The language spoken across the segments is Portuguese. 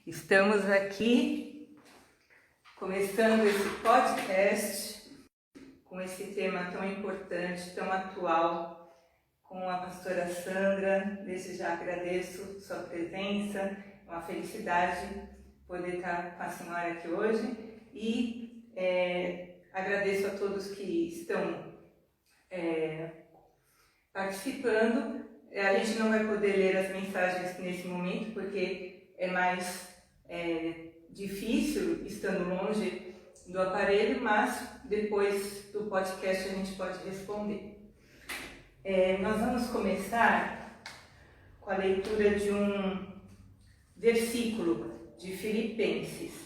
Estamos aqui começando esse podcast com esse tema tão importante, tão atual, com a pastora Sandra. Desde já agradeço sua presença, é uma felicidade poder estar com a senhora aqui hoje e agradeço a todos que estão participando. A gente não vai poder ler as mensagens nesse momento porque é mais difícil estando longe do aparelho, mas depois do podcast a gente pode responder. Nós vamos começar com a leitura de um versículo de Filipenses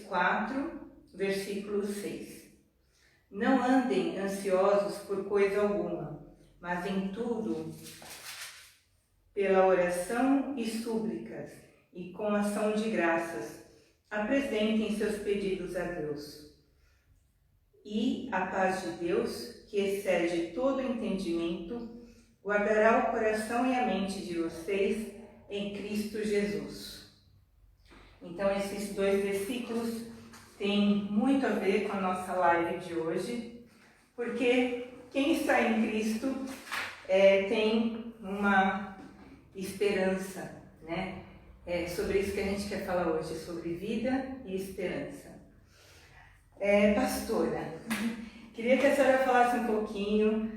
4, versículo 6. Não andem ansiosos por coisa alguma, mas em tudo, pela oração e súplicas, e com ação de graças, apresentem seus pedidos a Deus. E a paz de Deus, que excede todo entendimento, guardará o coração e a mente de vocês em Cristo Jesus. Então, esses dois versículos têm muito a ver com a nossa live de hoje, porque quem está em Cristo tem uma esperança, né? É sobre isso que a gente quer falar hoje, sobre vida e esperança. Pastora, queria que a senhora falasse um pouquinho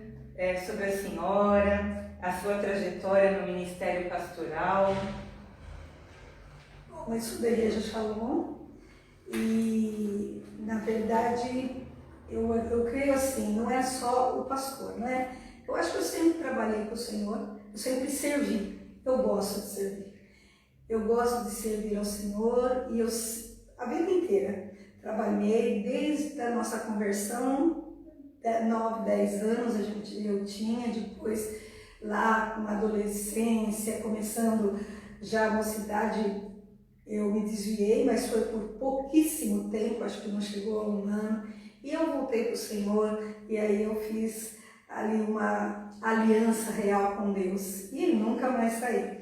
sobre a senhora, a sua trajetória no ministério pastoral. Bom, eu sou da Igreja Shalom e, na verdade, eu creio assim, não é só o pastor, né? Eu acho que eu sempre trabalhei com o Senhor, eu sempre servi, eu gosto de servir. Eu gosto de servir ao Senhor e a vida inteira trabalhei desde a nossa conversão, 9, 10 anos eu tinha, depois lá com a adolescência, começando já a mocidade, eu me desviei, mas foi por pouquíssimo tempo, acho que não chegou a um ano, e eu voltei para o Senhor e aí eu fiz ali uma aliança real com Deus e nunca mais saí.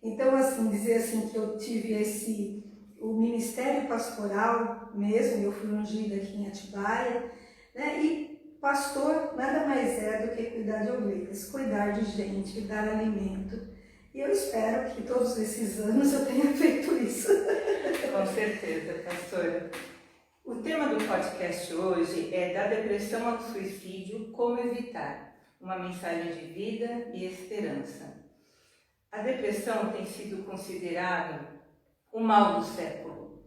Então, assim, dizer assim que eu tive o ministério pastoral mesmo, eu fui ungida aqui em Atibaia, né? E pastor nada mais é do que cuidar de ovelhas, cuidar de gente, dar alimento. E eu espero que todos esses anos eu tenha feito isso. Com certeza, pastora. O tema do podcast hoje é da depressão ao suicídio, como evitar, uma mensagem de vida e esperança. A depressão tem sido considerada o mal do século.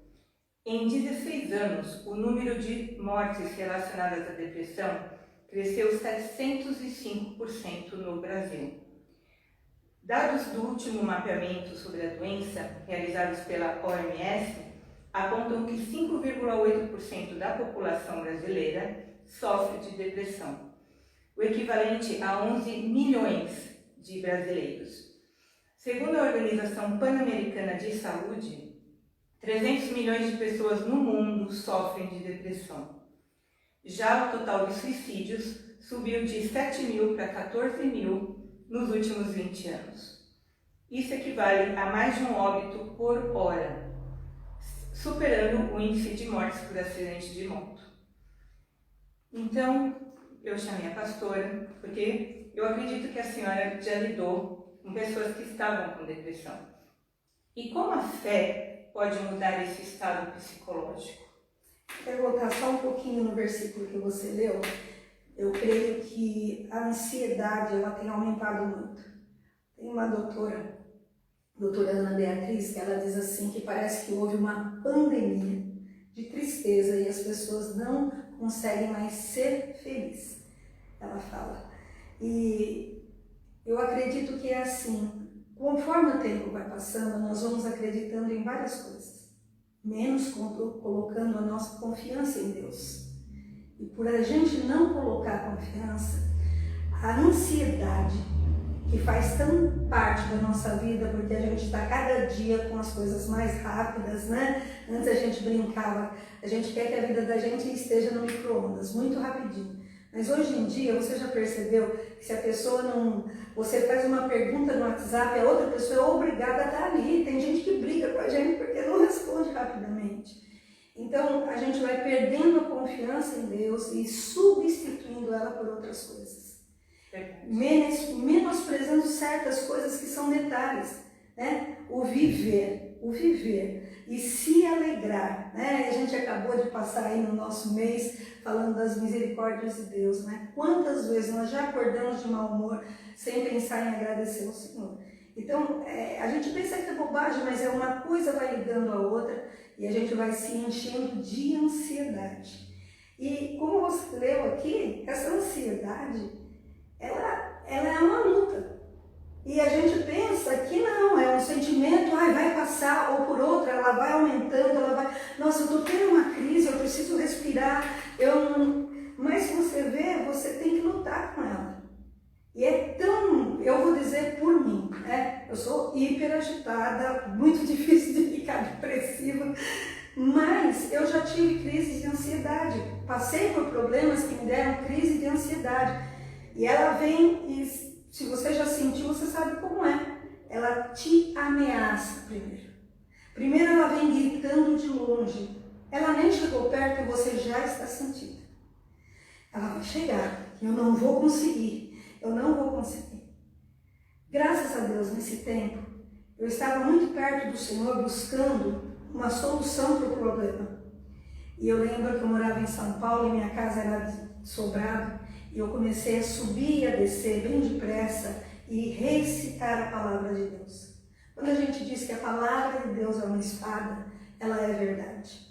Em 16 anos, o número de mortes relacionadas à depressão cresceu 705% no Brasil. Dados do último mapeamento sobre a doença, realizados pela OMS, apontam que 5,8% da população brasileira sofre de depressão, o equivalente a 11 milhões de brasileiros. Segundo a Organização Pan-Americana de Saúde, 300 milhões de pessoas no mundo sofrem de depressão. Já o total de suicídios subiu de 7 mil para 14 mil nos últimos 20 anos. Isso equivale a mais de um óbito por hora, superando o índice de mortes por acidente de moto. Então, eu chamei a pastora, porque eu acredito que a senhora já lidou com pessoas que estavam com depressão. E como a fé pode mudar esse estado psicológico? Quero voltar só um pouquinho no versículo que você leu. Eu creio que a ansiedade ela tem aumentado muito. Tem uma doutora Ana Beatriz, que ela diz assim que parece que houve uma pandemia de tristeza e as pessoas não conseguem mais ser felizes. Ela fala. E eu acredito que é assim, conforme o tempo vai passando, nós vamos acreditando em várias coisas, menos colocando a nossa confiança em Deus. E por a gente não colocar confiança, a ansiedade, que faz tão parte da nossa vida, porque a gente está cada dia com as coisas mais rápidas, né? Antes a gente brincava, a gente quer que a vida da gente esteja no micro-ondas, muito rapidinho. Mas hoje em dia, você já percebeu que se a pessoa não... Você faz uma pergunta no WhatsApp, a outra pessoa é obrigada a estar ali. Tem gente que briga com a gente porque não responde rapidamente. Então, a gente vai perdendo a confiança em Deus e substituindo ela por outras coisas. Menosprezando certas coisas que são detalhes, né? O viver e se alegrar, né? A gente acabou de passar aí no nosso mês falando das misericórdias de Deus, né? Quantas vezes nós já acordamos de mau humor sem pensar em agradecer ao Senhor? Então, a gente pensa que é bobagem, mas uma coisa vai ligando a outra e a gente vai se enchendo de ansiedade. E como você leu aqui, essa ansiedade, ela é uma luta. E a gente pensa que não, é um sentimento, vai passar, ou por outra, ela vai aumentando, nossa, eu estou tendo uma crise, eu preciso respirar, mas se você vê, você tem que lutar com ela. E eu vou dizer por mim, né? Eu sou hiper agitada, muito difícil de ficar depressiva, mas eu já tive crises de ansiedade, passei por problemas que me deram crise de ansiedade. E ela vem e... Se você já sentiu, você sabe como é. Ela te ameaça primeiro. Primeiro ela vem gritando de longe. Ela nem chegou perto e você já está sentindo. Ela vai chegar. Eu não vou conseguir. Eu não vou conseguir. Graças a Deus, nesse tempo, eu estava muito perto do Senhor buscando uma solução para o problema. E eu lembro que eu morava em São Paulo e minha casa era de sobrado. E eu comecei a subir e a descer bem depressa e recitar a palavra de Deus. Quando a gente diz que a palavra de Deus é uma espada, ela é verdade.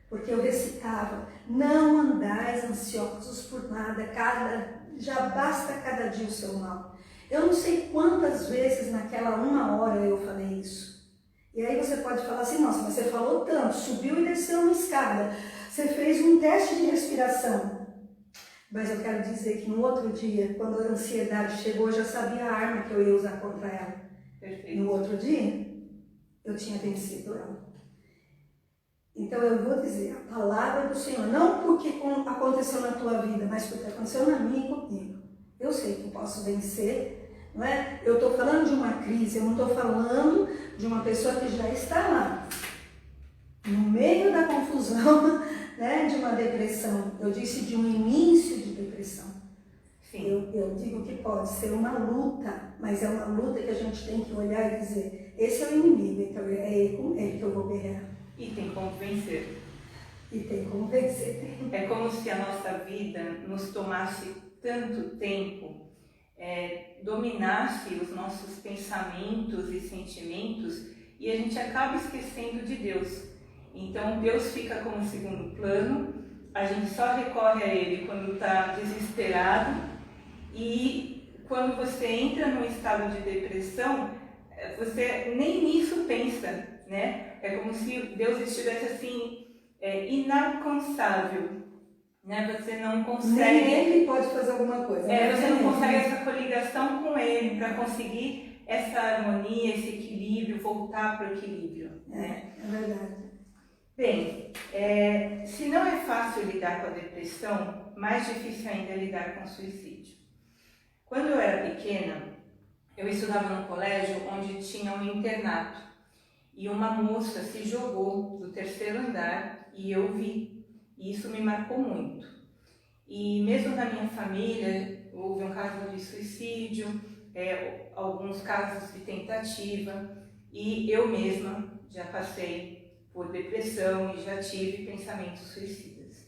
Porque eu recitava, não andais ansiosos por nada, já basta cada dia o seu mal. Eu não sei quantas vezes naquela 1 hora eu falei isso. E aí você pode falar assim, nossa, mas você falou tanto, subiu e desceu uma escada, você fez um teste de respiração. Mas eu quero dizer que no outro dia, quando a ansiedade chegou, eu já sabia a arma que eu ia usar contra ela. Perfeito. No outro dia, eu tinha vencido ela. Então eu vou dizer, a palavra do Senhor, não porque aconteceu na tua vida, mas porque aconteceu na minha e comigo. Eu sei que eu posso vencer, não é? Eu estou falando de uma crise, eu não estou falando de uma pessoa que já está lá, no meio da confusão, né, de uma depressão. Eu disse de um início de depressão. Sim. Eu digo que pode ser uma luta, mas é uma luta que a gente tem que olhar e dizer, esse é o inimigo, então é com ele que eu vou guerrear. E tem como vencer. E tem como vencer. É como se a nossa vida nos tomasse tanto tempo, dominasse os nossos pensamentos e sentimentos e a gente acaba esquecendo de Deus. Então Deus fica como segundo plano, a gente só recorre a Ele quando está desesperado e quando você entra num estado de depressão, você nem nisso pensa, né? É como se Deus estivesse assim, inalcançável, né? Você não consegue... Nem Ele pode fazer alguma coisa. Você não consegue essa coligação com Ele para conseguir essa harmonia, esse equilíbrio, voltar para o equilíbrio, né? É verdade. Bem, se não é fácil lidar com a depressão, mais difícil ainda é lidar com o suicídio. Quando eu era pequena, eu estudava num colégio onde tinha um internato e uma moça se jogou do 3º andar e eu vi. E isso me marcou muito. E mesmo na minha família, houve um caso de suicídio, alguns casos de tentativa e eu mesma já passei por depressão e já tive pensamentos suicidas.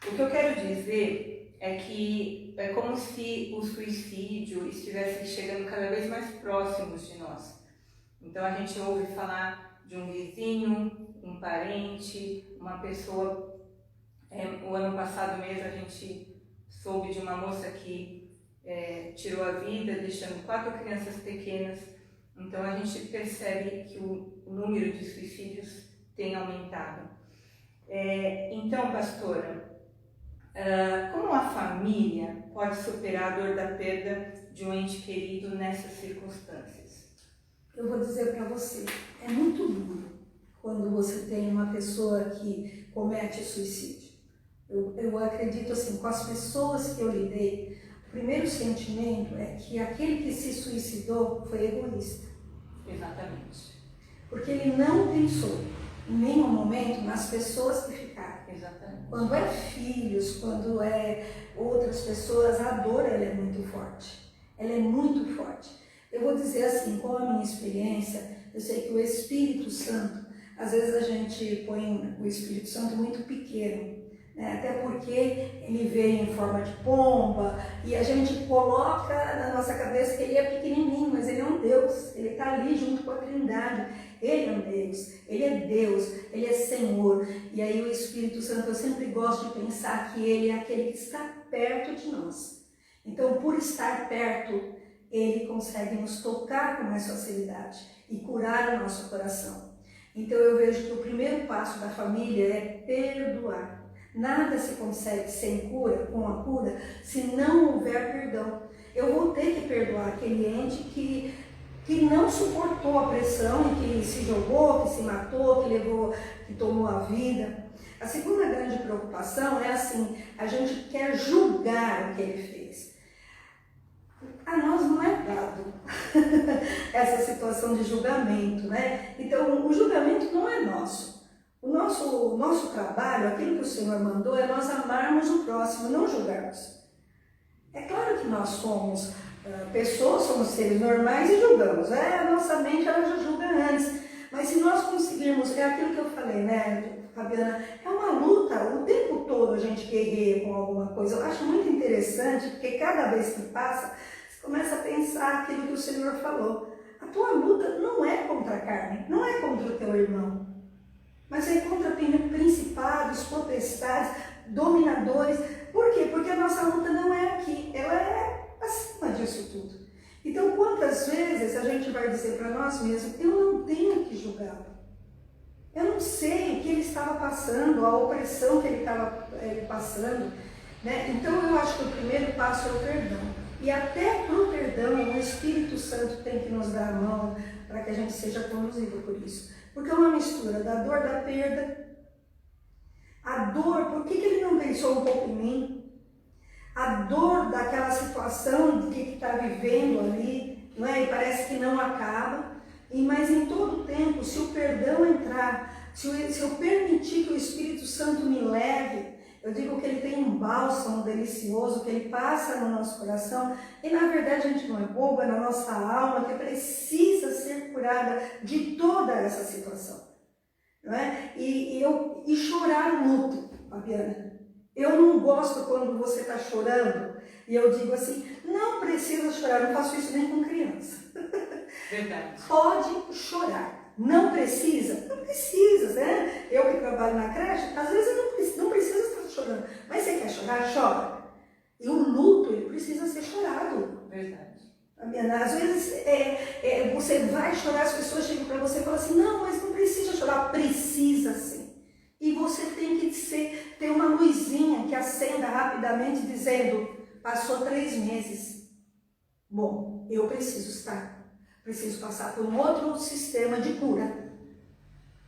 O que eu quero dizer é que é como se o suicídio estivesse chegando cada vez mais próximos de nós. Então a gente ouve falar de um vizinho, um parente, uma pessoa. O ano passado mesmo a gente soube de uma moça que tirou a vida, deixando 4 crianças pequenas. Então a gente percebe que o número de suicídios tem aumentado. Então, pastora, como a família pode superar a dor da perda de um ente querido nessas circunstâncias? Eu vou dizer para você, é muito duro quando você tem uma pessoa que comete suicídio. Eu acredito assim, com as pessoas que eu lidei, o primeiro sentimento é que aquele que se suicidou foi egoísta. Exatamente. Porque ele não pensou em nenhum momento nas pessoas que ficaram. Exatamente. Quando é filhos, quando é outras pessoas, a dor ela é muito forte. Ela é muito forte. Eu vou dizer assim, com a minha experiência, eu sei que o Espírito Santo, às vezes a gente põe o Espírito Santo muito pequeno, né? Até porque ele veio em forma de pomba e a gente coloca na nossa cabeça que ele é pequenininho, mas ele é um Deus, ele está ali junto com a Trindade, ele é um Deus, ele é Senhor. E aí o Espírito Santo, eu sempre gosto de pensar que ele é aquele que está perto de nós. Então, por estar perto, ele consegue nos tocar com mais facilidade e curar o nosso coração. Então eu vejo que o primeiro passo da família é perdoar. Nada se consegue sem cura, com a cura, se não houver perdão. Eu vou ter que perdoar aquele ente que não suportou a pressão, que se jogou, que se matou, que tomou a vida. A segunda grande preocupação é assim, a gente quer julgar o que ele fez. A nós não é dado essa situação de julgamento, né? Então, o julgamento não é nosso. O nosso trabalho, aquilo que o Senhor mandou, é nós amarmos o próximo, não julgarmos. É claro que nós somos pessoas, somos seres normais e julgamos. A nossa mente ela já julga antes. Mas se nós conseguirmos, é aquilo que eu falei, né, Fabiana? É uma luta, o tempo todo a gente guerreia com alguma coisa. Eu acho muito interessante, porque cada vez que passa, você começa a pensar aquilo que o Senhor falou. A tua luta não é contra a carne, não é contra o teu irmão, mas é contra principados, potestades, dominadores. Por quê? Porque a nossa luta não é aqui, ela é acima disso tudo. Então, quantas vezes a gente vai dizer para nós mesmos, eu não tenho que julgá-lo. Eu não sei o que ele estava passando, a opressão que ele estava passando, né? Então, eu acho que o primeiro passo é o perdão. E até para o perdão, o Espírito Santo tem que nos dar a mão para que a gente seja conduzido por isso. Porque é uma mistura da dor da perda, a dor, por que ele não pensou um pouco em mim? A dor daquela situação de que está vivendo ali, não é? E parece que não acaba. Mas em todo tempo, se o perdão entrar, se eu permitir que o Espírito Santo me leve, eu digo que ele tem um bálsamo delicioso que ele passa no nosso coração. E na verdade a gente não é bobo, é na nossa alma que precisa ser curada de toda essa situação. Não é? E chorar luto, Fabiana. Eu não gosto quando você está chorando e eu digo assim, não precisa chorar, não faço isso nem com criança. Verdade. Pode chorar. Não precisa? Não precisa, né? Eu que trabalho na creche, às vezes não precisa estar chorando. Mas você quer chorar? Chora. E o luto, ele precisa ser chorado. Verdade. Às vezes você vai chorar, as pessoas chegam para você e falam assim, não, mas não precisa chorar. Precisa sim. E você tem que ter uma luzinha que acenda rapidamente dizendo, passou 3 meses. Bom, eu preciso passar por um outro sistema de cura.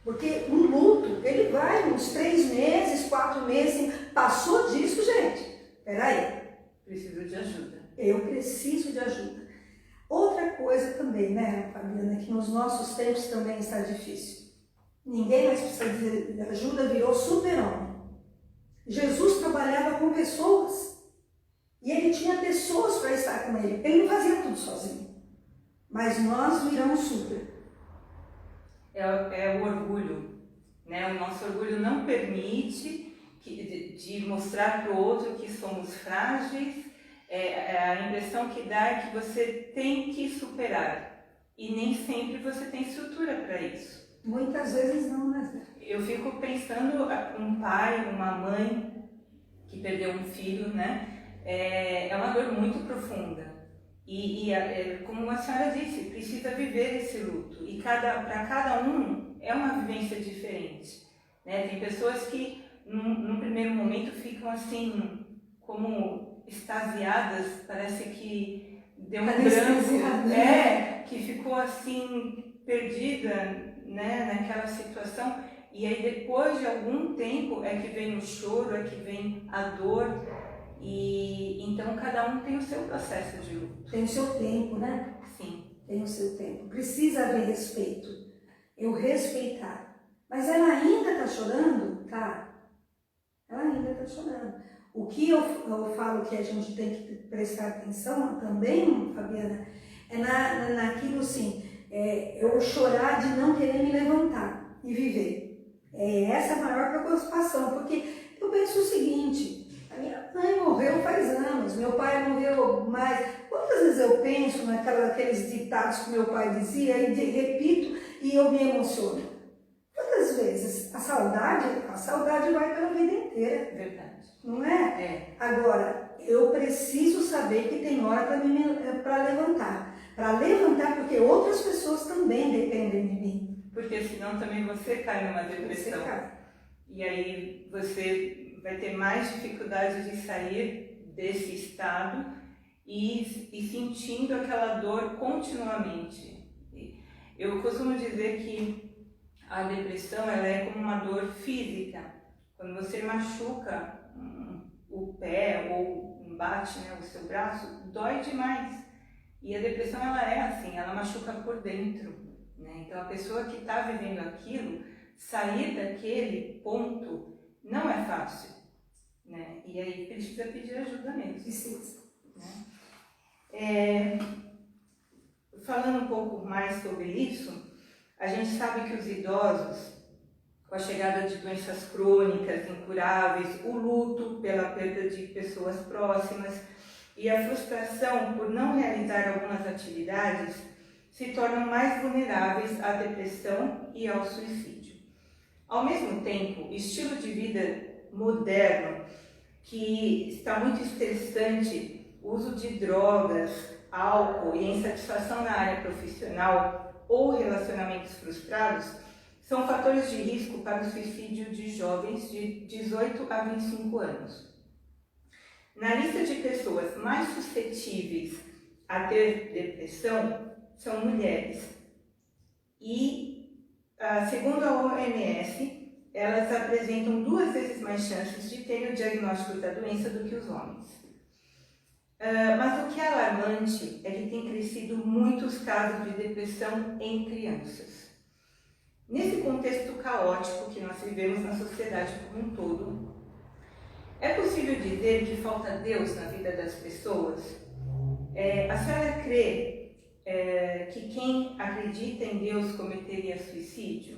Porque um luto, ele vai uns 3 meses, 4 meses, passou disso, gente. Peraí. Preciso de ajuda. Eu preciso de ajuda. Outra coisa também, né, Fabiana, que nos nossos tempos também está difícil. Ninguém mais precisa de ajuda, virou super-homem. Jesus trabalhava com pessoas. E ele tinha pessoas para estar com ele. Ele não fazia tudo sozinho. Mas nós viramos super. É o orgulho, né? O nosso orgulho não permite de mostrar para o outro que somos frágeis. A impressão que dá é que você tem que superar. E nem sempre você tem estrutura para isso. Muitas vezes não, né? Eu fico pensando um pai, uma mãe que perdeu um filho, né? É uma dor muito profunda. E como a senhora disse, precisa viver esse luto. E para cada um é uma vivência diferente, né? Tem pessoas que num primeiro momento ficam assim, como extasiadas, parece que deu um branco, que ficou assim perdida, né, naquela situação. E aí depois de algum tempo é que vem o choro, é que vem a dor, e então cada um tem o seu processo de luto. Tem o seu tempo, né? Sim. Tem o seu tempo. Precisa haver respeito. Eu respeitar. Mas ela ainda está chorando? Tá. Ela ainda está chorando. O que eu falo que a gente tem que prestar atenção também, Fabiana, é naquilo assim, eu chorar de não querer me levantar e viver. Essa é a maior preocupação, porque eu penso o seguinte, a minha mãe morreu faz anos, meu pai morreu mais. Quantas vezes eu penso naqueles ditados que meu pai dizia e repito e eu me emociono? Quantas vezes? A saudade vai pela vida inteira. Verdade. Não é? Agora, eu preciso saber que tem hora para levantar. Para levantar, porque outras pessoas também dependem de mim. Porque senão também você cai numa depressão. Você cai. E aí você vai ter mais dificuldade de sair desse estado e sentindo aquela dor continuamente. Eu costumo dizer que a depressão ela é como uma dor física. Quando você machuca o pé ou bate, né, o seu braço, dói demais. E a depressão ela é assim, ela machuca por dentro, né? Então a pessoa que está vivendo aquilo, sair daquele ponto não é fácil, né? E aí precisa pedir ajuda mesmo. Precisa. Né? Falando um pouco mais sobre isso, a gente sabe que os idosos, com a chegada de doenças crônicas, incuráveis, o luto pela perda de pessoas próximas e a frustração por não realizar algumas atividades se tornam mais vulneráveis à depressão e ao suicídio. Ao mesmo tempo, o estilo de vida moderno, que está muito estressante, o uso de drogas, álcool e insatisfação na área profissional ou relacionamentos frustrados, são fatores de risco para o suicídio de jovens de 18 a 25 anos. Na lista de pessoas mais suscetíveis a ter depressão são mulheres. E, segundo a OMS, elas apresentam 2 vezes mais chances de ter o diagnóstico da doença do que os homens. Mas o que é alarmante é que tem crescido muitos casos de depressão em crianças. Nesse contexto caótico que nós vivemos na sociedade como um todo, é possível dizer que falta Deus na vida das pessoas? A senhora crê que quem acredita em Deus cometeria suicídio?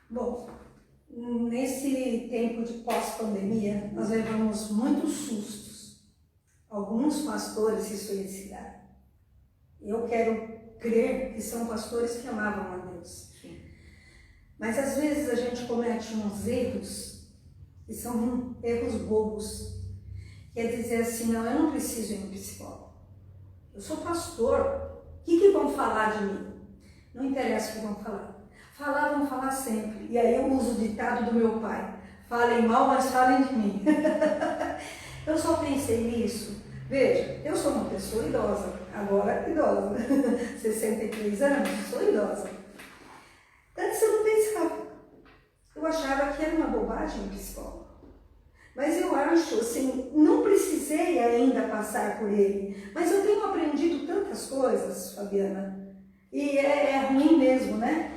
Bom, nesse tempo de pós-pandemia, nós levamos muitos sustos. Alguns pastores se suicidaram. Eu quero crer que são pastores que amavam a Deus. Mas às vezes a gente comete uns erros, que são erros bobos. Quer dizer assim, não, eu não preciso ir no psicólogo. Eu sou pastor, o que vão falar de mim? Não interessa o que vão falar. Falar, vão falar sempre. E aí eu uso o ditado do meu pai, falem mal, mas falem de mim. Eu só pensei nisso. Veja, eu sou uma pessoa idosa, agora idosa, 63 anos, sou idosa. Antes eu não pensava, eu achava que era uma bobagem o psicólogo. Mas eu acho, assim, não precisei ainda passar por ele, mas eu tenho aprendido tantas coisas, Fabiana, e é ruim mesmo, né?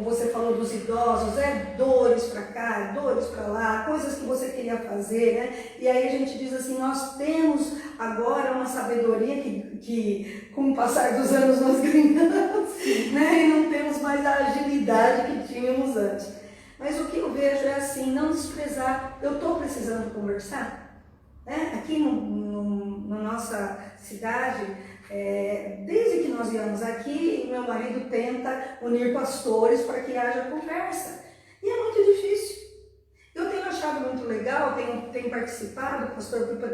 Você falou dos idosos, dores para cá, dores para lá, coisas que você queria fazer, né? E aí a gente diz assim, nós temos agora uma sabedoria que com o passar dos anos nós ganhamos, né? E não temos mais a agilidade que tínhamos antes. Mas o que eu vejo é assim, não desprezar, eu estou precisando conversar, né? Aqui na nossa cidade, desde que nós viemos aqui, meu marido tenta unir pastores para que haja conversa. E é muito difícil. Eu tenho achado muito legal, tenho participado, o pastor Pipa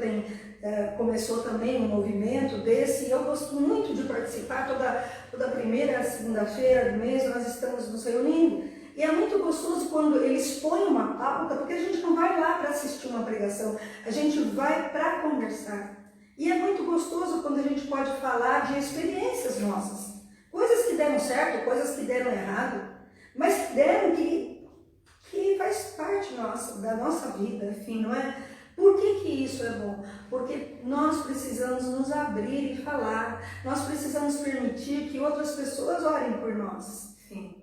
começou também um movimento desse, e eu gosto muito de participar, toda primeira segunda-feira do mês nós estamos nos reunindo. E é muito gostoso quando eles põem uma pauta, porque a gente não vai lá para assistir uma pregação, a gente vai para conversar. E é muito gostoso quando a gente pode falar de experiências nossas. Coisas que deram certo, coisas que deram errado, mas que deram que faz parte nossa, da nossa vida, enfim, não é? Por que isso é bom? Porque nós precisamos nos abrir e falar, nós precisamos permitir que outras pessoas orem por nós. Sim.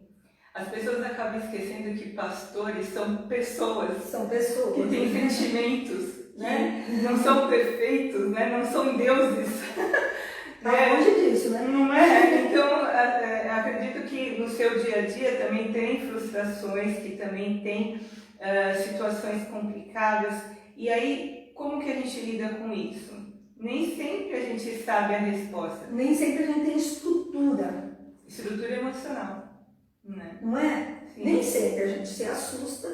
As pessoas acabam esquecendo que pastores são pessoas. São pessoas. Que têm sentimentos, né? Não são perfeitos, né? Não são deuses. Longe disso, né? Não é? Então, acredito que no seu dia a dia também tem frustrações, que também tem situações complicadas. E aí, como que a gente lida com isso? Nem sempre a gente sabe a resposta. Nem sempre a gente tem estrutura. Estrutura emocional, né? Não é? Sim. Nem sempre a gente se assusta.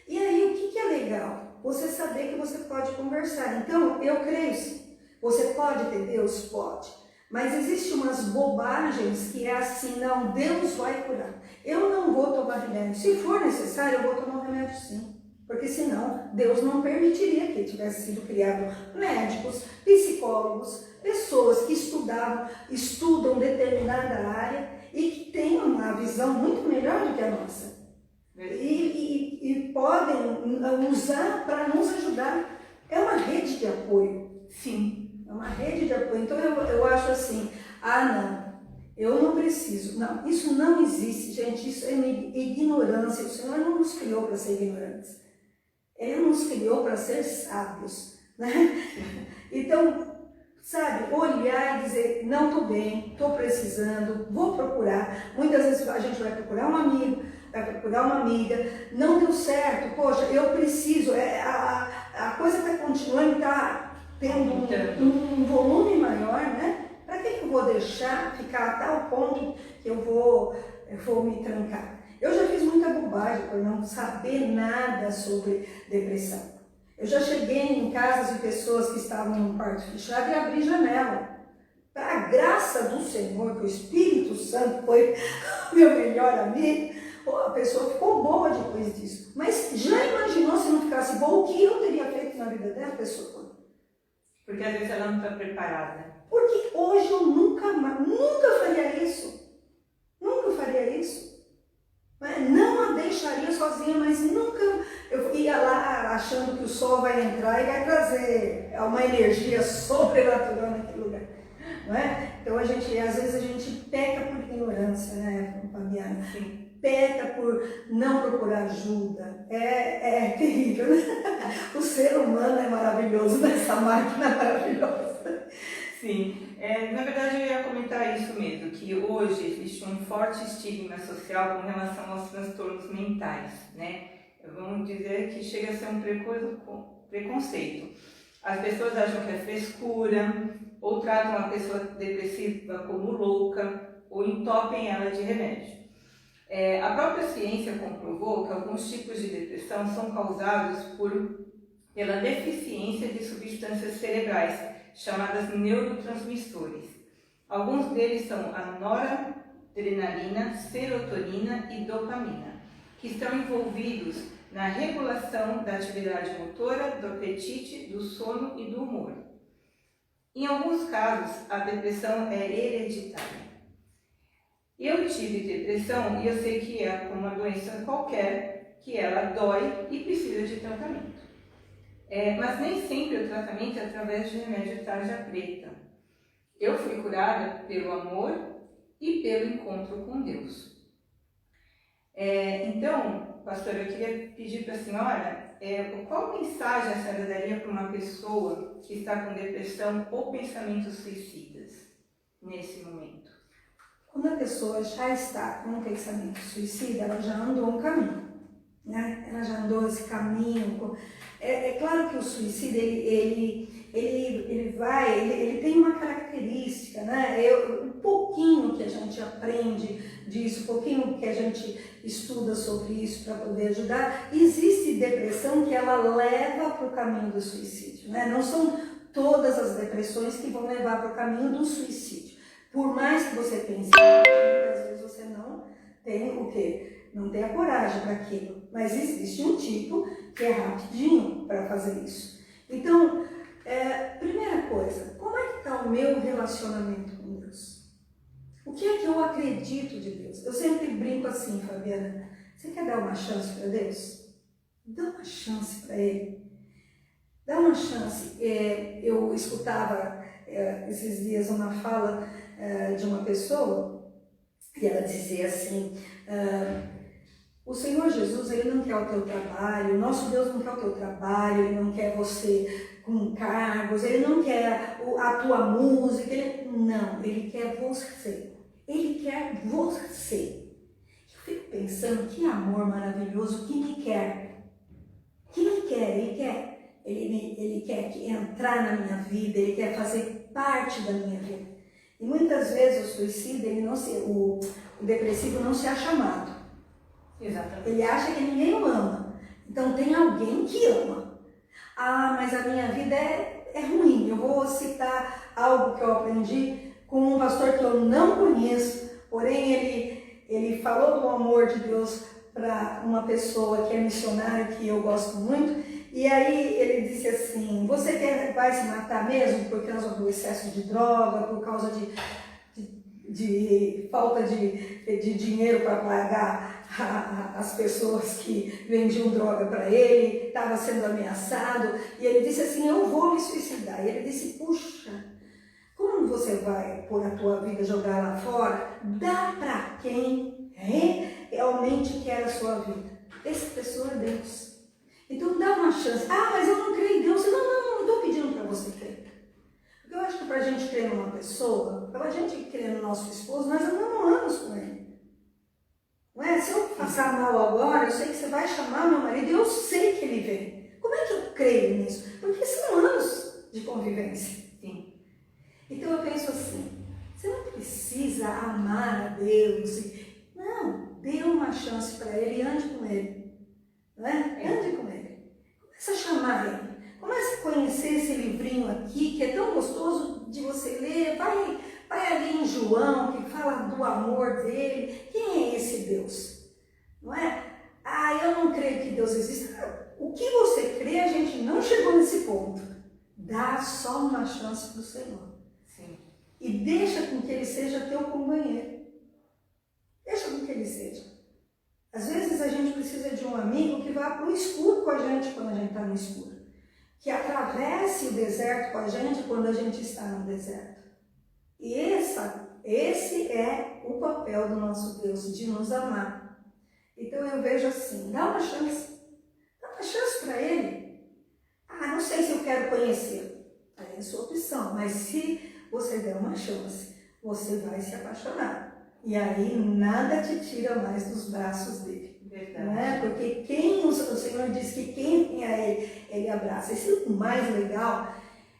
E aí, o que é legal? Você saber que você pode conversar. Então, eu creio sim. Você pode ter Deus? Pode. Mas existem umas bobagens que é assim, não, Deus vai curar. Eu não vou tomar remédio. Se for necessário, eu vou tomar um remédio sim. Porque senão, Deus não permitiria que tivesse sido criado médicos, psicólogos, pessoas que estudam determinada área e que têm uma visão muito melhor do que a nossa. E podem usar para nos ajudar. É uma rede de apoio. Sim. É uma rede de apoio. Então eu acho assim, não, eu não preciso. Não, isso não existe, gente. Isso é ignorância. O Senhor não nos criou para ser ignorantes. Ele nos criou para ser sábios, né? Então, sabe, olhar e dizer, não estou bem, estou precisando, vou procurar. Muitas vezes a gente vai procurar um amigo, vai procurar uma amiga, não deu certo, poxa, eu preciso, a coisa está continuando, está tendo um volume maior, né? Para que eu vou deixar ficar a tal ponto que eu vou me trancar? Eu já fiz muita bobagem por não saber nada sobre depressão. Eu já cheguei em casas de pessoas que estavam num quarto fechado e abri janela. Para a graça do Senhor, que o Espírito Santo foi meu melhor amigo, a pessoa ficou boa depois disso. Mas já imaginou se não ficasse boa, o que eu teria feito na vida dela, pessoa? Porque às vezes ela não está preparada. Porque hoje eu nunca faria isso. Nunca faria isso. Não a deixaria sozinha, mas nunca eu ia lá achando que o sol vai entrar e vai trazer uma energia sobrenatural naquele lugar, não é? Então às vezes a gente peca por ignorância, né, Fabiana? Sim. Peca por não procurar ajuda, é terrível, né? O ser humano é maravilhoso, essa máquina é maravilhosa. Sim, na verdade eu ia comentar isso mesmo, que hoje existe um forte estigma social com relação aos transtornos mentais, né? Vamos dizer que chega a ser um preconceito. As pessoas acham que é frescura, ou tratam a pessoa depressiva como louca, ou entopem ela de remédio. A própria ciência comprovou que alguns tipos de depressão são causados pela deficiência de substâncias cerebrais, chamadas neurotransmissores. Alguns deles são a noradrenalina, serotonina e dopamina, que estão envolvidos na regulação da atividade motora, do apetite, do sono e do humor. Em alguns casos, a depressão é hereditária. Eu tive depressão e eu sei que é uma doença qualquer, que ela dói e precisa de tratamento. Mas nem sempre o tratamento é através de remédio tarja preta. Eu fui curada pelo amor e pelo encontro com Deus. Então, pastora, eu queria pedir para a senhora qual mensagem a senhora daria para uma pessoa que está com depressão ou pensamentos suicidas nesse momento? Quando a pessoa já está com um pensamento suicida, ela já andou um caminho, né? Ela já andou esse caminho. É claro que o suicídio ele tem uma característica, né? Um pouquinho que a gente aprende disso, um pouquinho que a gente estuda sobre isso para poder ajudar. Existe depressão que ela leva para o caminho do suicídio, né? Não são todas as depressões que vão levar para o caminho do suicídio. Por mais que você pense, às vezes você não tem o quê? Não tem a coragem para aquilo. Mas existe um tipo que é rapidinho para fazer isso. Então, primeira coisa, como é que está o meu relacionamento com Deus? O que é que eu acredito de Deus? Eu sempre brinco assim, Fabiana, você quer dar uma chance para Deus? Dá uma chance para ele. Dá uma chance. Eu escutava esses dias uma fala de uma pessoa e ela dizia assim, o Senhor Jesus, Ele não quer o teu trabalho, o nosso Deus não quer o teu trabalho, Ele não quer você com cargos, Ele não quer a tua música, não, Ele quer você. Ele quer você. Eu fico pensando, que amor maravilhoso, que me quer. Que me quer, Ele quer. Ele quer entrar na minha vida, Ele quer fazer parte da minha vida. E muitas vezes o suicida, o depressivo não se acha amado. Exatamente. Ele acha que ninguém o ama. Então tem alguém que ama. Ah, mas a minha vida é ruim. Eu vou citar algo que eu aprendi com um pastor que eu não conheço, porém ele falou do amor de Deus para uma pessoa que é missionária, que eu gosto muito, e aí ele disse assim, você vai se matar mesmo por causa do excesso de droga, por causa de falta de dinheiro para pagar as pessoas que vendiam droga para ele, estava sendo ameaçado, e ele disse assim, eu vou me suicidar. E ele disse, puxa, como você vai pôr a tua vida, jogar lá fora? Dá para quem realmente quer a sua vida. Essa pessoa é Deus. Então dá uma chance. Ah, mas eu não creio em Deus. Não estou pedindo para você crer. Porque eu acho que para a gente crer numa pessoa, para a gente crer no nosso esposo, nós andamos anos com ele. Não é? Se eu passar mal agora, eu sei que você vai chamar meu marido e eu sei que ele vem. Como é que eu creio nisso? Porque são anos de convivência. Sim. Então eu penso assim, você não precisa amar a Deus. Não, dê uma chance para ele e ande com ele. Não é? Ande com ele. Começa a chamar ele. Começa a conhecer esse livrinho aqui, que é tão gostoso de você ler. Vai ali em João, que fala do amor dele. Quem é esse Deus? Não é? Ah, eu não creio que Deus exista. O que você crê, a gente não chegou nesse ponto. Dá só uma chance para o Senhor. Sim. E deixa com que ele seja teu companheiro. Deixa com que ele seja. Às vezes a gente precisa de um amigo que vá para o escuro com a gente quando a gente está no escuro. Que atravesse o deserto com a gente quando a gente está no deserto. E esse é o papel do nosso Deus, de nos amar. Então eu vejo assim, dá uma chance. Dá uma chance para ele. Ah, não sei se eu quero conhecê-lo. É a sua opção, mas se você der uma chance, você vai se apaixonar. E aí nada te tira mais dos braços dele. Verdade. Não é? Porque o Senhor diz que quem tem a ele abraça. E o mais legal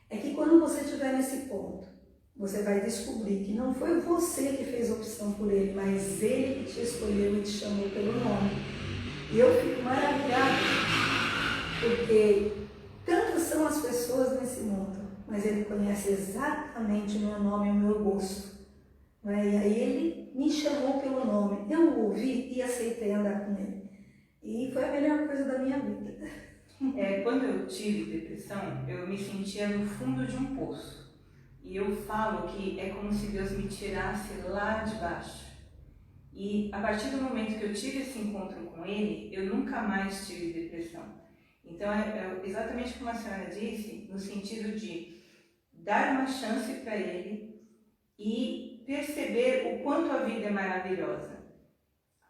é que quando você estiver nesse ponto, você vai descobrir que não foi você que fez a opção por ele, mas ele que te escolheu e te chamou pelo nome. E eu fico maravilhada, porque tantas são as pessoas nesse mundo, mas ele conhece exatamente o meu nome e o meu gosto. E aí ele me chamou pelo nome, eu o ouvi e aceitei andar com ele. E foi a melhor coisa da minha vida. Quando eu tive depressão, eu me sentia no fundo de um poço. E eu falo que é como se Deus me tirasse lá de baixo. E a partir do momento que eu tive esse encontro com Ele, eu nunca mais tive depressão. Então é exatamente como a senhora disse, no sentido de dar uma chance para Ele e perceber o quanto a vida é maravilhosa.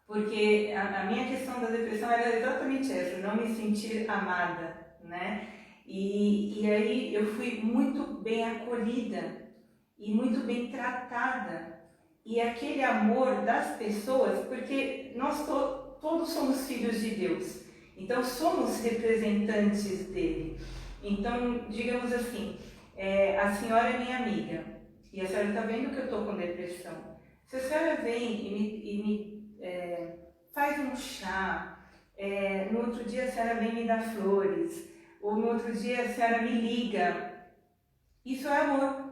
Porque a minha questão da depressão era exatamente essa, não me sentir amada, né? E aí eu fui muito bem acolhida e muito bem tratada. E aquele amor das pessoas, porque nós todos somos filhos de Deus, então somos representantes dele. Então, digamos assim, a senhora é minha amiga e a senhora está vendo que eu estou com depressão. Se a senhora vem e me faz um chá, no outro dia a senhora vem me dar flores, ou no outro dia a senhora me liga, isso é amor.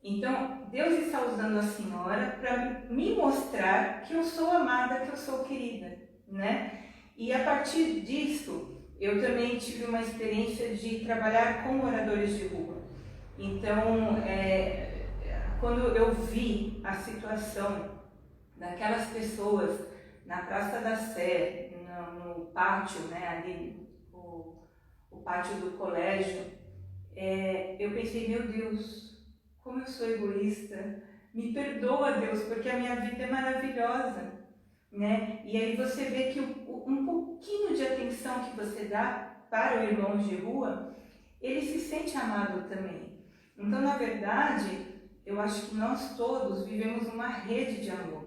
Então, Deus está usando a senhora para me mostrar que eu sou amada, que eu sou querida, né? E a partir disso, eu também tive uma experiência de trabalhar com moradores de rua. Então, quando eu vi a situação daquelas pessoas na Praça da Sé, no pátio, né, ali o pátio do colégio, eu pensei, meu Deus, como eu sou egoísta, me perdoa, Deus, porque a minha vida é maravilhosa, né? E aí você vê que um pouquinho de atenção que você dá para o irmão de rua, ele se sente amado também. Então, na verdade, eu acho que nós todos vivemos uma rede de amor.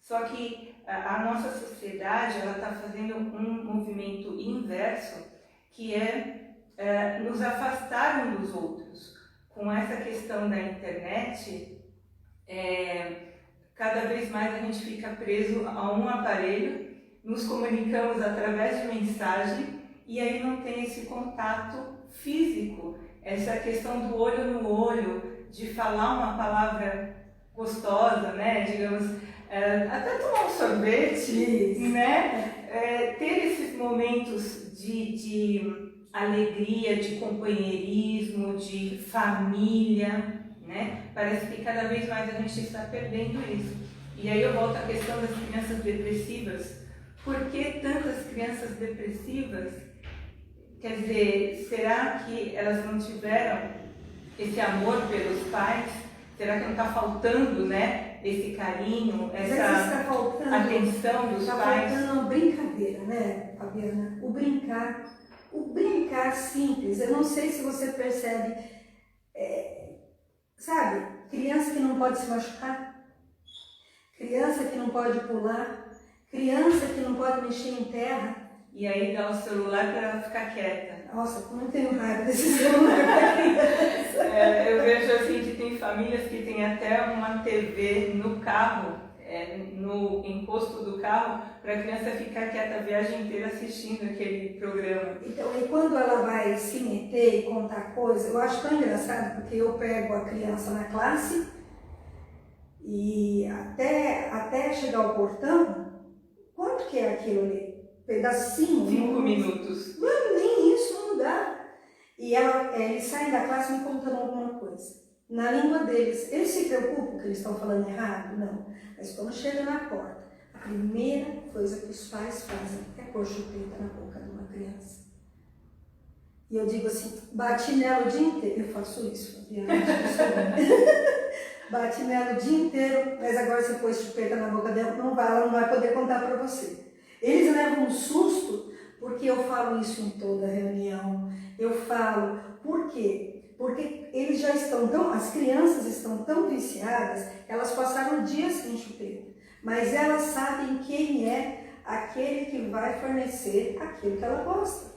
Só que a nossa sociedade, ela está fazendo um movimento inverso, que é nos afastar uns dos outros. Com essa questão da internet, cada vez mais a gente fica preso a um aparelho, nos comunicamos através de mensagem e aí não tem esse contato físico, essa questão do olho no olho, de falar uma palavra gostosa, né? Digamos, até tomar um sorvete, né? Ter esses momentos de alegria, de companheirismo, de família, né? Parece que cada vez mais a gente está perdendo isso. E aí eu volto à questão das crianças depressivas. Por que tantas crianças depressivas? Quer dizer, será que elas não tiveram esse amor pelos pais? Será que não está faltando, né, esse carinho, essa atenção dos pais? Está faltando uma brincadeira, né, Fabiana? O brincar simples. Eu não sei se você percebe, sabe, criança que não pode se machucar, criança que não pode pular, criança que não pode mexer em terra. E aí dá o celular para ela ficar quieta. Nossa, como eu tenho raiva desse celular para criança. Eu vejo assim que tem famílias que tem até uma TV no carro, no encosto do carro, para a criança ficar quieta a viagem inteira assistindo aquele programa. Então, e quando ela vai se meter e contar coisa, eu acho tão engraçado, porque eu pego a criança na classe e até chegar ao portão, quanto que é aquilo ali? Pedacinho. 5 minutos. Não, nem isso não dá. E eles saem da classe me contando alguma coisa. Na língua deles. Eles se preocupam que eles estão falando errado? Não. Mas quando chega na porta, a primeira coisa que os pais fazem é pôr chupeta na boca de uma criança. E eu digo assim, bate nela o dia inteiro. Eu faço isso, Fabiana. Bate nela o dia inteiro, mas agora você pôs chupeta na boca dela, ela não vai poder contar para você. Eles levam um susto, porque eu falo isso em toda reunião. Eu falo, por quê? Porque eles já estão as crianças estão tão viciadas, elas passaram dias sem chupeta. Mas elas sabem quem é aquele que vai fornecer aquilo que ela gosta,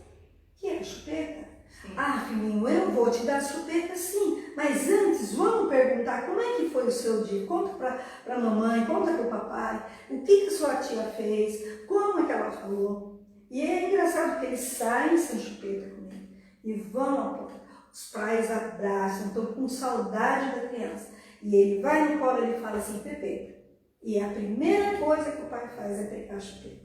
que é a chupeta. Sim. Ah, filhinho, eu vou te dar chupeta sim, mas antes vamos perguntar como é que foi o seu dia. Conta para a mamãe, conta para o papai, o que a sua tia fez, como é que ela falou. E é engraçado que eles saem sem chupeta comigo e vão à porta. Os pais abraçam, estão com saudade da criança. E ele vai no colo e ele fala assim, Pepe. E a primeira coisa que o pai faz é pegar a chupeta.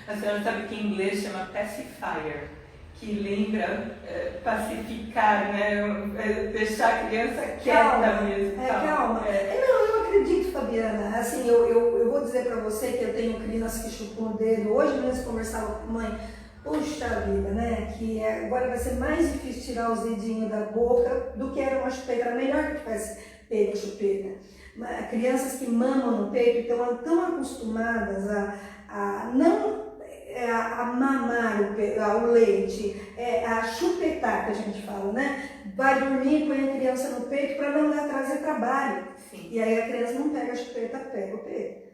A senhora sabe que em inglês chama pacifier, que lembra pacificar, né? Deixar a criança quieta mesmo. Calma. Eu acredito, Fabiana. Assim, eu vou dizer para você que eu tenho crianças que chupam o dedo. Hoje mesmo conversava com a mãe. Puxa vida, né? Que agora vai ser mais difícil tirar os dedinhos da boca do que era uma chupeta. Era melhor que tivesse pego a chupeta. Crianças que mamam no peito estão tão acostumadas a não a mamar o leite, a chupetar, que a gente fala, né? Vai dormir, põe a criança no peito para não dar trazer trabalho. Sim. E aí a criança não pega a chupeta, pega o peito.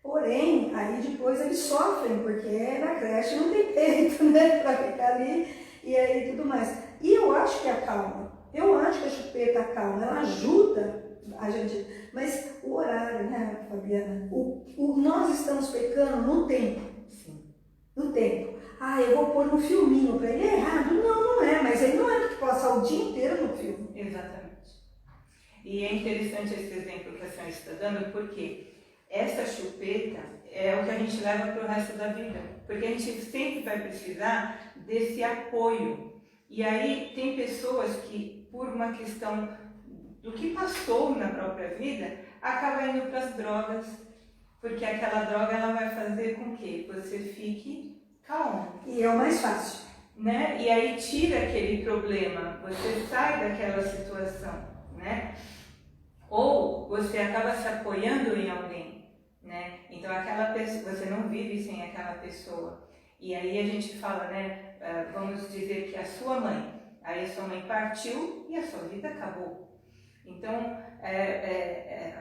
Porém, aí depois eles sofrem, porque na creche não tem peito, né? Para ficar ali e aí tudo mais. E eu acho que acalma. Eu acho que a chupeta acalma, ela ajuda a gente. Mas o horário, né, Fabiana? Nós estamos pecando no tempo. Sim. No tempo. Eu vou pôr um filminho para ele. É errado? Não é. Mas ele não é que passar o dia inteiro no filme. Exatamente. E é interessante esse exemplo que a senhora está dando, porque essa chupeta é o que a gente leva para o resto da vida. Porque a gente sempre vai precisar desse apoio. E aí tem pessoas que, por uma questão do que passou na própria vida, acaba indo para as drogas. Porque aquela droga ela vai fazer com que você fique calmo. E é o mais fácil. né? E aí tira aquele problema, você sai daquela situação, né? Ou você acaba se apoiando em alguém, né? Então aquela pessoa, você não vive sem aquela pessoa. E aí a gente fala, né? Vamos dizer que a sua mãe, aí a sua mãe partiu e a sua vida acabou. Então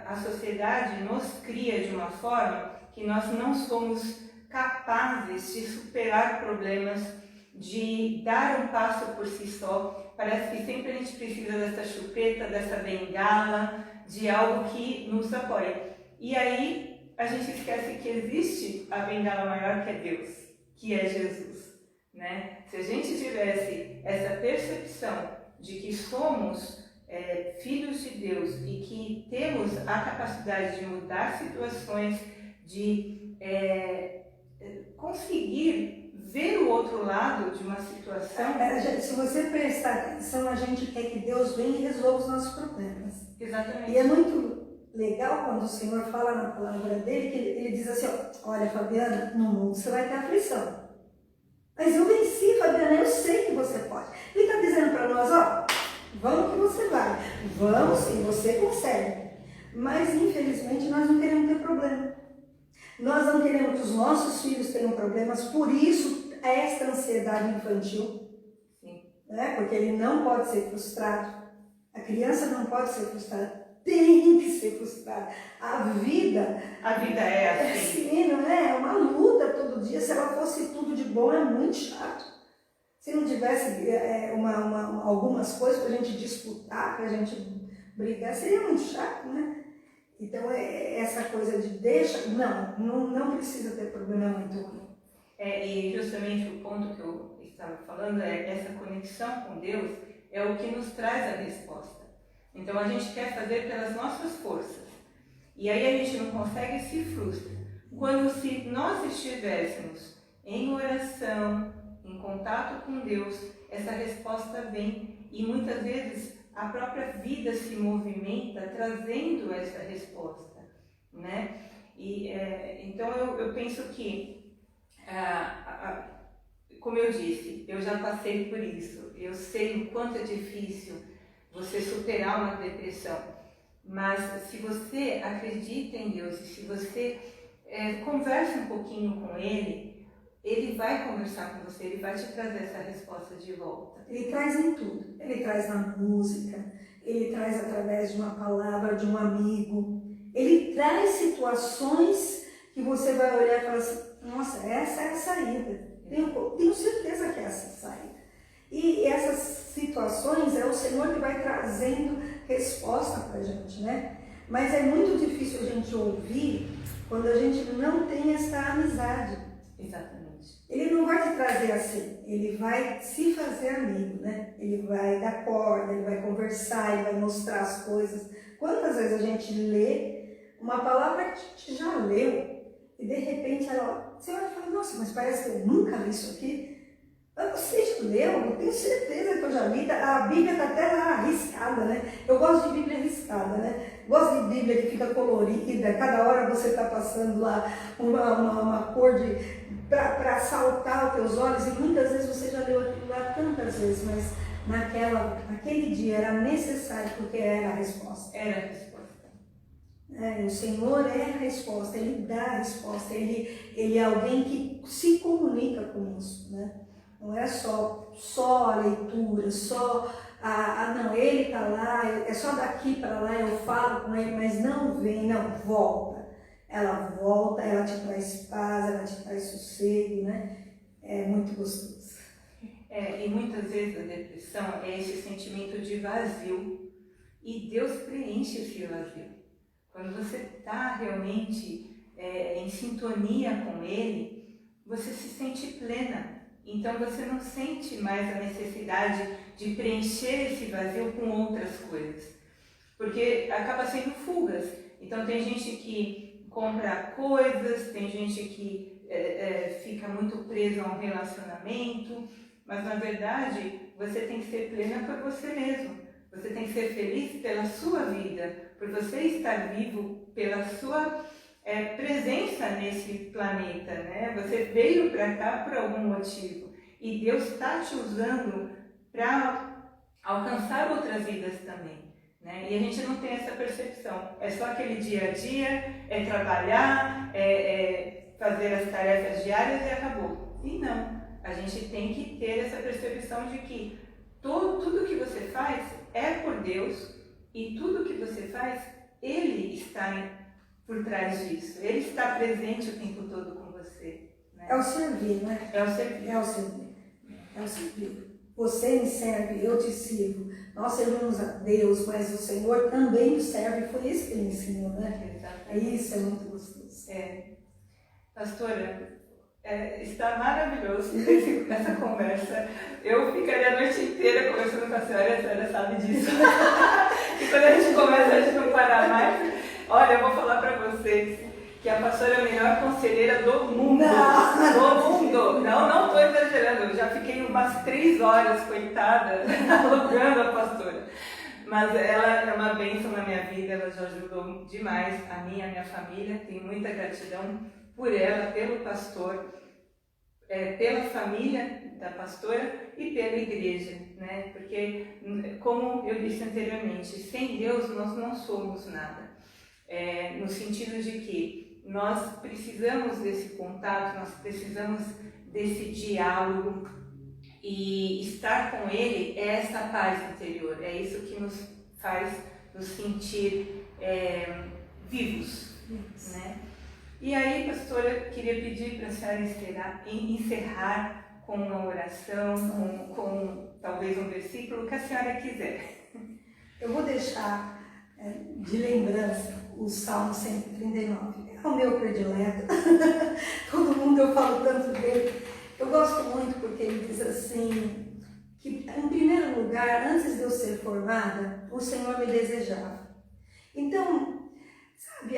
a sociedade nos cria de uma forma que nós não somos capazes de superar problemas, de dar um passo por si só. Parece que sempre a gente precisa dessa chupeta, dessa bengala, de algo que nos apoia. E aí a gente esquece que existe a bengala maior, que é Deus, que é Jesus, né? Se a gente tivesse essa percepção de que somos filhos de Deus e que temos a capacidade de mudar situações, de conseguir ver o outro lado de uma situação. Se você prestar atenção, a gente quer que Deus venha e resolva os nossos problemas. Exatamente. E é muito legal quando o Senhor fala na palavra dele, que ele diz assim, olha, Fabiana, no mundo você vai ter aflição. Mas eu venci, Fabiana, eu sei que você pode. Ele está dizendo para nós, vamos que você vai. Vamos sim, você consegue. Mas infelizmente nós não queremos ter problema. Nós não queremos que os nossos filhos tenham problemas, por isso esta ansiedade infantil, né? Porque ele não pode ser frustrado, a criança não pode ser frustrada, tem que ser frustrada. A vida é assim, não é? É uma luta todo dia. Se ela fosse tudo de bom, é muito chato. Se não tivesse algumas coisas para a gente disputar, para a gente brigar, seria muito chato, né? Então, essa coisa de não precisa ter problema muito ruim. E justamente o ponto que eu estava falando essa conexão com Deus é o que nos traz a resposta. Então, a gente quer fazer pelas nossas forças. E aí a gente não consegue e se frustra. Quando se nós estivéssemos em oração, em contato com Deus, essa resposta vem. E muitas vezes a própria vida se movimenta trazendo essa resposta, né? Então eu penso que, como eu disse, eu já passei por isso, eu sei o quanto é difícil você superar uma depressão, mas se você acredita em Deus e se você conversa um pouquinho com Ele vai conversar com você, Ele vai te trazer essa resposta de volta. Ele traz em tudo. Ele traz na música, Ele traz através de uma palavra, de um amigo. Ele traz situações que você vai olhar e falar assim, nossa, essa é a saída. Tenho certeza que é essa a saída. E essas situações é o Senhor que vai trazendo resposta para a gente, né? Mas é muito difícil a gente ouvir quando a gente não tem essa amizade. Exatamente. Ele não vai te trazer assim, ele vai se fazer amigo, né? Ele vai dar corda, ele vai conversar, ele vai mostrar as coisas. Quantas vezes a gente lê uma palavra que a gente já leu e de repente você olha e fala, nossa, mas parece que eu nunca li isso aqui. Você já leu? Eu tenho certeza que eu já li. A Bíblia está até lá arriscada, né? Eu gosto de Bíblia arriscada, né? Gosto de Bíblia que fica colorida, cada hora você está passando lá uma cor para saltar os teus olhos, e muitas vezes você já leu aquilo lá tantas vezes, mas naquele dia era necessário, porque era a resposta. Era a resposta. O Senhor é a resposta, Ele dá a resposta, Ele é alguém que se comunica conosco, né? Não é só a leitura, não, Ele está lá, é só daqui para lá, eu falo com Ele, mas não vem, não, volta. Ela volta, ela te traz paz, ela te traz sossego, né? É muito gostoso. E muitas vezes a depressão é esse sentimento de vazio. E Deus preenche esse vazio. Quando você está realmente em sintonia com Ele, você se sente plena. Então você não sente mais a necessidade de preencher esse vazio com outras coisas. Porque acaba sendo fugas. Então tem gente que compra coisas, tem gente que fica muito preso a um relacionamento, mas na verdade você tem que ser plena por você mesmo. Você tem que ser feliz pela sua vida, por você estar vivo, pela sua presença nesse planeta, né? Você veio para cá por algum motivo. e Deus está te usando para alcançar outras vidas também, né? E a gente não tem essa percepção, é só aquele dia a dia, é trabalhar, é fazer as tarefas diárias e acabou. E não, a gente tem que ter essa percepção de que tudo que você faz é por Deus e tudo que você faz, Ele está por trás disso, Ele está presente o tempo todo com você. Né? É o servir, né? É o servir. É o servir. É o servir. Você me serve, eu te sirvo. Nós servimos a Deus, mas o Senhor também nos serve. Foi isso que Ele ensinou, né? Exatamente. Isso é muito gostoso. Pastora, está maravilhoso essa conversa. Eu ficaria a noite inteira conversando com a senhora sabe disso. E quando a gente começa, a gente não para mais. Olha, eu vou falar para vocês que a pastora é a melhor conselheira do mundo. Do mundo. Não estou exagerando. Eu já fiquei umas 3 horas, coitada, alugando a pastora. Mas ela é uma bênção na minha vida, ela já ajudou demais a mim e a minha família. Tenho muita gratidão por ela, pelo pastor, pela família da pastora e pela igreja, né? Porque, como eu disse anteriormente, sem Deus nós não somos nada. No sentido de que nós precisamos desse contato, nós precisamos desse diálogo, e estar com Ele é essa paz interior, é isso que nos faz nos sentir vivos, né? E aí, pastora, queria pedir para a senhora encerrar com uma oração, com talvez um versículo que a senhora quiser. Eu vou deixar de lembrança o Salmo 139. É o meu predileto. Todo mundo, eu falo tanto dele. Eu gosto muito porque ele diz assim, que em primeiro lugar, antes de eu ser formada, o Senhor me desejava. Então, sabe,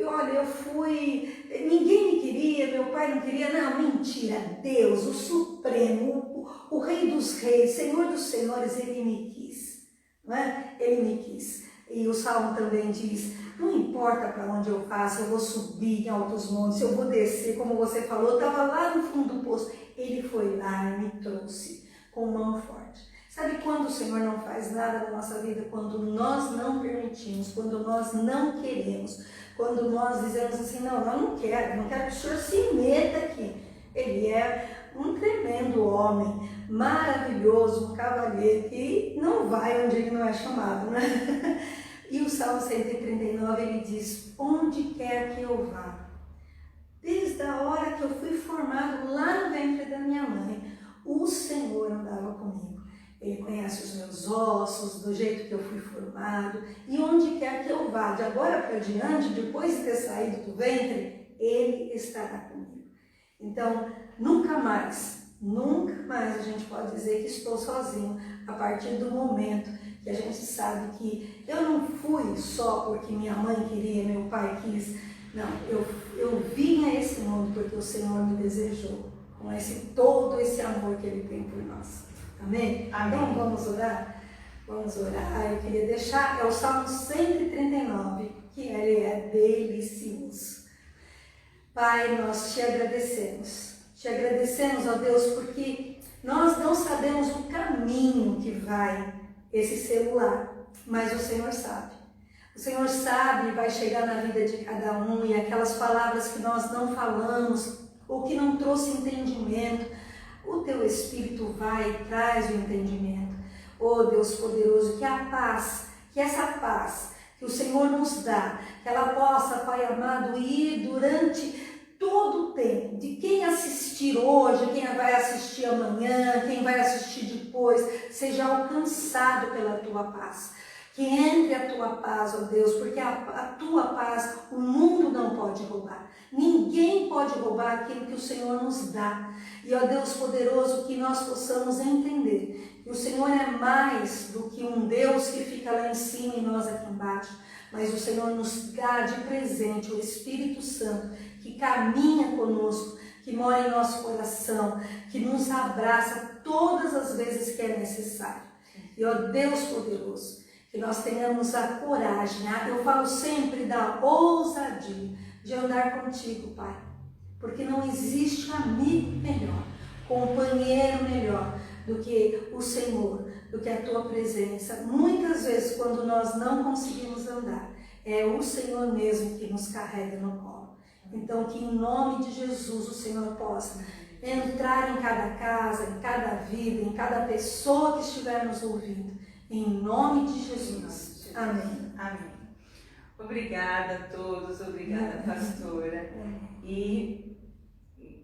olha, eu fui, ninguém me queria, meu pai não queria, não, mentira, Deus, o Supremo, o Rei dos Reis, Senhor dos Senhores, Ele me quis, não é? Ele me quis. E o Salmo também diz, não importa para onde eu passo, eu vou subir em altos montes, eu vou descer, como você falou, eu estava lá no fundo do poço, Ele foi lá e me trouxe com mão forte. Sabe quando o Senhor não faz nada na nossa vida? Quando nós não permitimos, quando nós não queremos, quando nós dizemos assim, não quero que o Senhor se meta aqui. Ele é um tremendo homem, maravilhoso, um cavalheiro que não vai onde ele não é chamado, né? E o Salmo 139, ele diz, onde quer que eu vá, desde a hora que eu fui formado lá no ventre da minha mãe, o Senhor andava comigo. Ele conhece os meus ossos, do jeito que eu fui formado, e onde quer que eu vá, de agora para diante, depois de ter saído do ventre, Ele estará comigo. Então, nunca mais a gente pode dizer que estou sozinho, a partir do momento que a gente sabe que eu não fui só porque minha mãe queria, meu pai quis, não, eu vim a esse mundo porque o Senhor me desejou, com todo esse amor que Ele tem por nós. Amém? Amém. Então vamos orar? Vamos orar. Eu queria deixar, é o Salmo 139, que ele é delicioso. Pai, nós te agradecemos. Te agradecemos, ó Deus, porque nós não sabemos o caminho que vai esse celular, mas o Senhor sabe. O Senhor sabe e vai chegar na vida de cada um, e aquelas palavras que nós não falamos, ou que não trouxe entendimento, o Teu Espírito vai e traz o entendimento. Oh Deus poderoso, que a paz, que essa paz que o Senhor nos dá, que ela possa, Pai amado, ir durante todo o tempo, de quem assistir hoje, quem vai assistir amanhã, quem vai assistir depois, seja alcançado pela Tua paz. Que entre a Tua paz, ó Deus, porque a Tua paz o mundo não pode roubar. Ninguém pode roubar aquilo que o Senhor nos dá. E, ó Deus poderoso, que nós possamos entender que o Senhor é mais do que um Deus que fica lá em cima e nós aqui embaixo. Mas o Senhor nos dá de presente o Espírito Santo, que caminha conosco, que mora em nosso coração, que nos abraça todas as vezes que é necessário. E, ó Deus poderoso, que nós tenhamos a coragem, eu falo sempre da ousadia de andar contigo, Pai, porque não existe amigo melhor. companheiro melhor do que o Senhor, do que a tua presença. Muitas vezes, quando nós não conseguimos andar, é o Senhor mesmo que nos carrega no colo. Então, que em nome de Jesus o Senhor possa entrar em cada casa, em cada vida, em cada pessoa que estiver nos ouvindo. Em nome de Jesus. Amém. Amém. Obrigada a todos, obrigada, pastora. E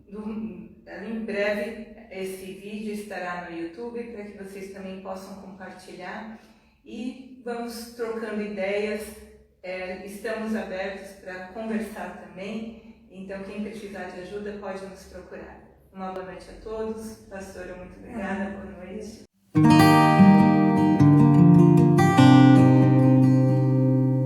em breve esse vídeo estará no YouTube para que vocês também possam compartilhar e vamos trocando ideias. Estamos abertos para conversar também, então quem precisar de ajuda pode nos procurar. Uma boa noite a todos. Pastora, muito obrigada. Boa noite.